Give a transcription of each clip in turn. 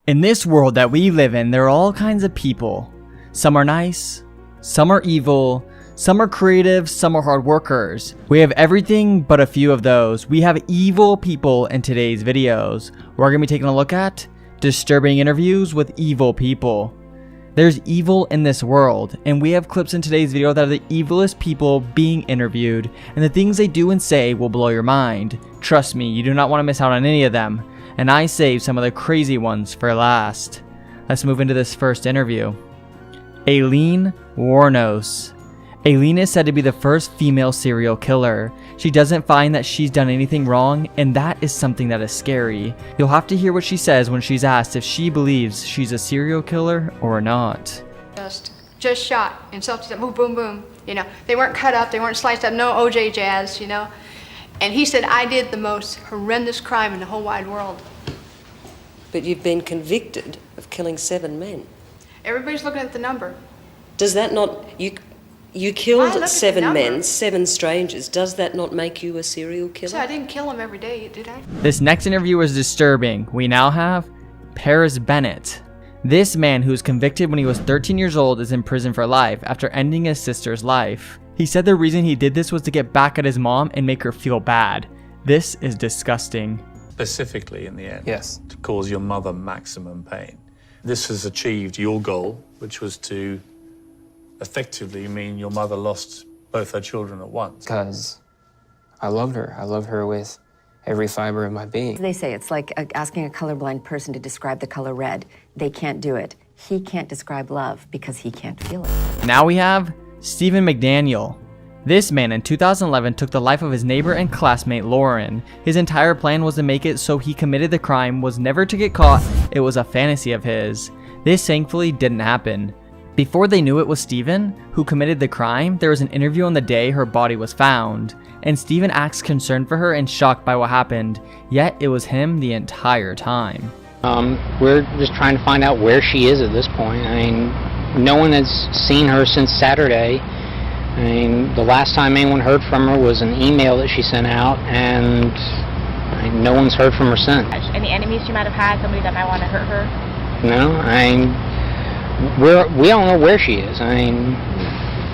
In this world that we live in, there are all kinds of people. Some are nice, some are evil, some are creative, some are hard workers. We have everything but a few of those. We have evil people in today's videos. We're going to be taking a look at disturbing interviews with evil people. There's evil in this world, and we have clips in today's video that are the evilest people being interviewed, and the things they do and say will blow your mind. Trust me, you do not want to miss out on any of them, and I saved some of the crazy ones for last. Let's move into this first interview. Aileen Wuornos. Aileen is said to be the first female serial killer. She doesn't find that she's done anything wrong, and that is something that is scary. You'll have to hear what she says when she's asked if she believes she's a serial killer or not. Just shot in self-defense, boom, boom, boom. You know, they weren't cut up, they weren't sliced up, no OJ jazz, you know. And he said, I did the most horrendous crime in the whole wide world. But you've been convicted of killing 7 men. Everybody's looking at the number. Does that not, you killed 7 men, 7 strangers. Does that not make you a serial killer? So I didn't kill them every day, did I? This next interview is disturbing. We now have Paris Bennett. This man, who was convicted when he was 13 years old, is in prison for life after ending his sister's life. He said the reason he did this was to get back at his mom and make her feel bad. This is disgusting. Specifically in the end, yes, to cause your mother maximum pain. This has achieved your goal, which was to effectively mean your mother lost both her children at once. Because I loved her. I loved her with every fiber of my being. They say it's like asking a colorblind person to describe the color red. They can't do it. He can't describe love because he can't feel it. Now we have Stephen McDaniel. This man in 2011 took the life of his neighbor and classmate Lauren. His entire plan was to make it so he committed the crime was never to get caught. It was a fantasy of his. This thankfully didn't happen. Before they knew it was Stephen who committed the crime, there was an interview on the day her body was found, and Stephen acts concerned for her and shocked by what happened, yet it was him the entire time. We're just trying to find out where she is at this point. I mean, no one has seen her since Saturday. I mean, the last time anyone heard from her was an email that she sent out, and no one's heard from her since. Any enemies she might have had, somebody that might want to hurt her? No, we don't know where she is. I mean,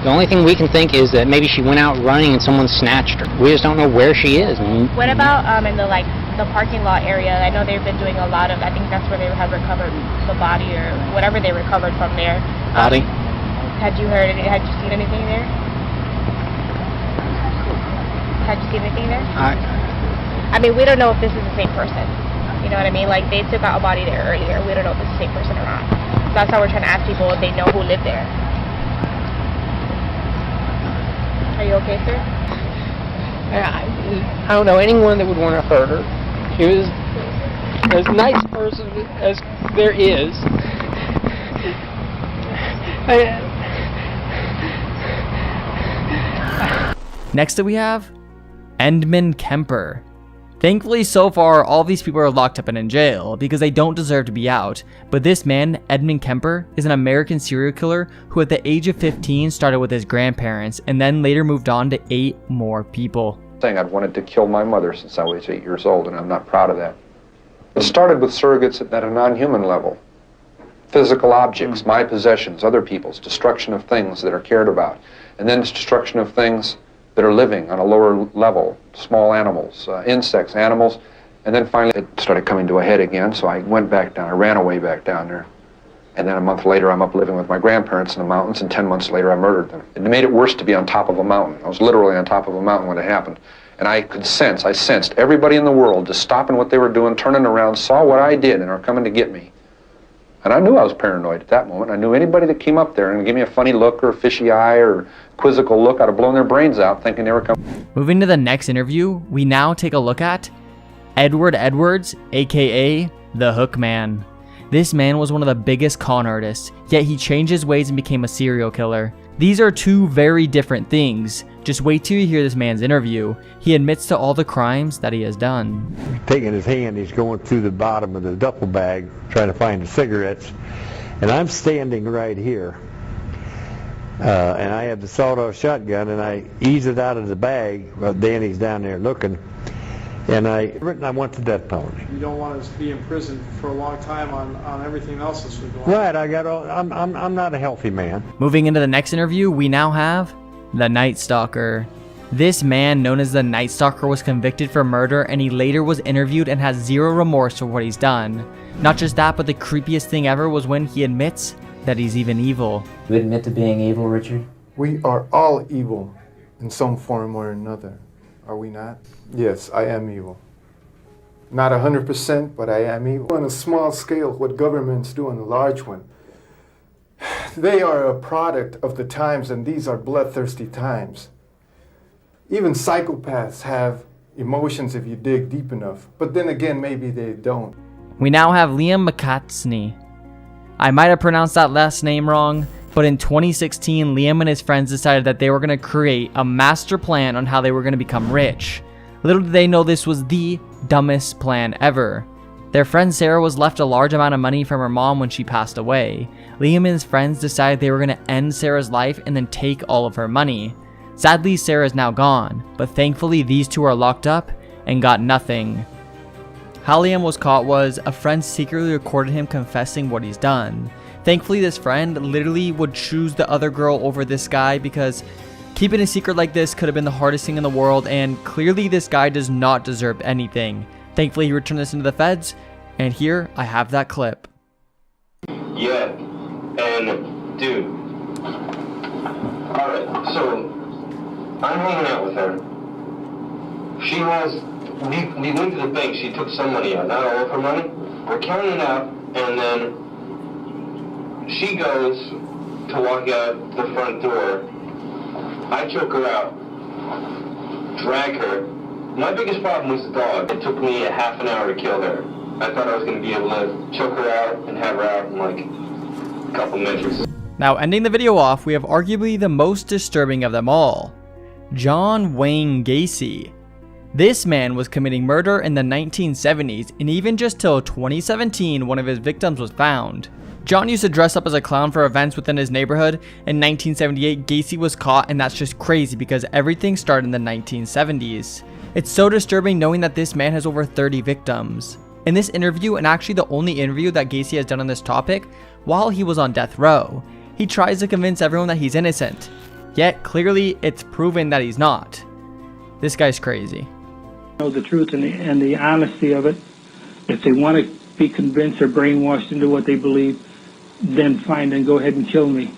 the only thing we can think is that maybe she went out running and someone snatched her. We just don't know where she is. What about in the parking lot area? I know they've been doing a lot of, I think that's where they have recovered the body or whatever they recovered from there. Body? Had you seen anything there? Had you seen anything there? I mean, we don't know if this is the same person. You know what I mean? Like, they took out a body there earlier. We don't know if it's the same person or not. That's how we're trying to ask people if they know who lived there. Are you okay, sir? I don't know anyone that would want to hurt her. She was as nice a person as there is. Next up we have Edmund Kemper. Thankfully, so far, all these people are locked up and in jail because they don't deserve to be out. But this man, Edmund Kemper, is an American serial killer who at the age of 15 started with his grandparents and then later moved on to 8 more people. I'd wanted to kill my mother since I was 8 years old, and I'm not proud of that. It started with surrogates at a non-human level. Physical objects, my possessions, other people's, destruction of things that are cared about, and then destruction of things that are living on a lower level, small animals, insects, animals, and then finally it started coming to a head again, so I went back down, I ran away back down there, and then a month later I'm up living with my grandparents in the mountains, and 10 months later I murdered them. It made it worse to be on top of a mountain. I was literally on top of a mountain when it happened, and I sensed everybody in the world just stopping what they were doing, turning around, saw what I did, and are coming to get me. And I knew I was paranoid at that moment. I knew anybody that came up there and gave me a funny look or a fishy eye or quizzical look, I'd have blown their brains out thinking they were coming. Moving to the next interview, we now take a look at Edward Edwards, aka the Hook Man. This man was one of the biggest con artists, yet he changed his ways and became a serial killer. These are two very different things. Just wait till you hear this man's interview. He admits to all the crimes that he has done. Taking his hand, he's going through the bottom of the duffel bag, trying to find the cigarettes. And I'm standing right here. And I have the sawed-off shotgun, and I ease it out of the bag while Danny's down there looking. And I want the death penalty. You don't want to be in prison for a long time on everything else that's going on. Right, I'm not a healthy man. Moving into the next interview, we now have the Night Stalker. This man, known as the Night Stalker, was convicted for murder, and he later was interviewed and has zero remorse for what he's done. Not just that, but the creepiest thing ever was when he admits that he's even evil. You admit to being evil, Richard? We are all evil in some form or another, are we not? Yes, I am evil. Not 100%, but I am evil. On a small scale, what governments do on a large one. They are a product of the times, and these are bloodthirsty times. Even psychopaths have emotions if you dig deep enough, but then again, maybe they don't. We now have Liam McCartney. I might have pronounced that last name wrong, but in 2016, Liam and his friends decided that they were going to create a master plan on how they were going to become rich. Little did they know this was the dumbest plan ever. Their friend Sarah was left a large amount of money from her mom when she passed away. Liam and his friends decided they were going to end Sarah's life and then take all of her money. Sadly, Sarah is now gone, but thankfully these two are locked up and got nothing. How Liam was caught was a friend secretly recorded him confessing what he's done. Thankfully, this friend literally would choose the other girl over this guy because keeping a secret like this could have been the hardest thing in the world, and clearly this guy does not deserve anything. Thankfully, he returned this into the feds, and here I have that clip. Yeah, and dude, alright, so I'm hanging out with her. She has, we went to the bank, she took some money out, not all of her money. We're counting it out, and then she goes to walk out the front door. I choke her out, drag her. My biggest problem was the dog. It took me a half an hour to kill her. I thought I was going to be able to choke her out and have her out in like a couple minutes. Now, ending the video off, we have arguably the most disturbing of them all. John Wayne Gacy. This man was committing murder in the 1970s, and even just till 2017, one of his victims was found. John used to dress up as a clown for events within his neighborhood. In 1978, Gacy was caught, and that's just crazy because everything started in the 1970s. It's so disturbing knowing that this man has over 30 victims. In this interview, and actually the only interview that Gacy has done on this topic, while he was on death row, he tries to convince everyone that he's innocent. Yet, clearly, it's proven that he's not. This guy's crazy. Know the truth and the honesty of it. If they want to be convinced or brainwashed into what they believe, then fine, then go ahead and kill me.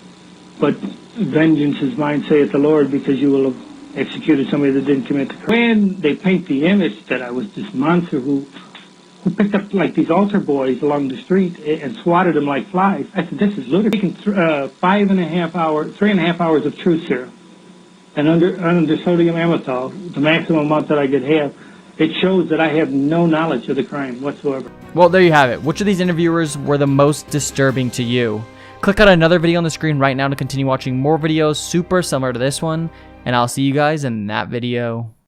But vengeance is mine, saith the Lord, because you will have executed somebody that didn't commit the crime. When they paint the image that I was this monster who picked up like these altar boys along the street and swatted them like flies, I said, this is ludicrous. Taking 3.5 hours of truth serum, and under sodium amytal, the maximum amount that I could have, it shows that I have no knowledge of the crime whatsoever. Well, there you have it. Which of these interviewers were the most disturbing to you? Click on another video on the screen right now to continue watching more videos super similar to this one, and I'll see you guys in that video.